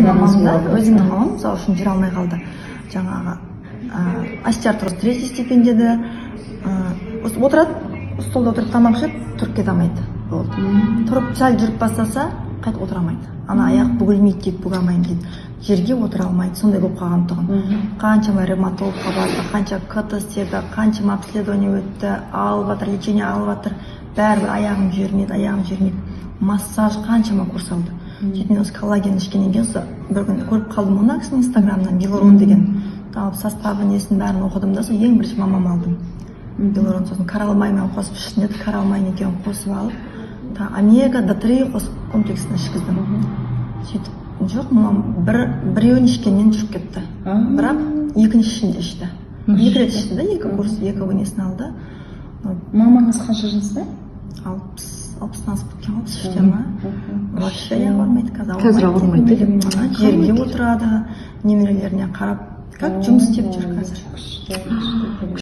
өзімнің мамам мысалы үшін жүре алмай қалды. Жаңағы ассистент третий стипендияда отырады, столда отырып тамақ ішеді, тұрып кете алмайды. Болды. Тұрып сәл жүріп бастаса, қайта отыра алмайды. Ана аяқ бүгілмейді дейді, бүге алмаймын дейді. Жерге отыра алмайды, сондай болып қалған тұғын. Қаншама ревматологқа барды, қанша КТ істеді, қаншама обследование өтті, алып жатыр, лечение алып жатыр, бәрібір аяғым жүрмейді. Массаж қаншама курс алды. Сөйтіп осы коллаген ішкеннен кейін бір күн көріп қалдым оны кісінің инстаграмынан Белорон деген. Алып составы несін бәрін оқыдым да, сол ең бірінші мамам алдым. Белорон сосын каралмаймен қосып ішіне каралмайн екеуін қосып алып, омега D3 қосып комплексін ішкіздім. Сөйтіп жоқ, мамам біреуін ішкеннен жүріп кетті. Бірақ екіншісінде ішті. 2 рет ішті да, 2 курс, 2 несін алды. Мамаңыз қанша жаста? 60-дан асып кеткен, 63-те ма? Вообще аяғы бармайды, қазір ауырмайды. Жерге отырады, немерелеріне қарап, как жұмыс істеп жүр қазір.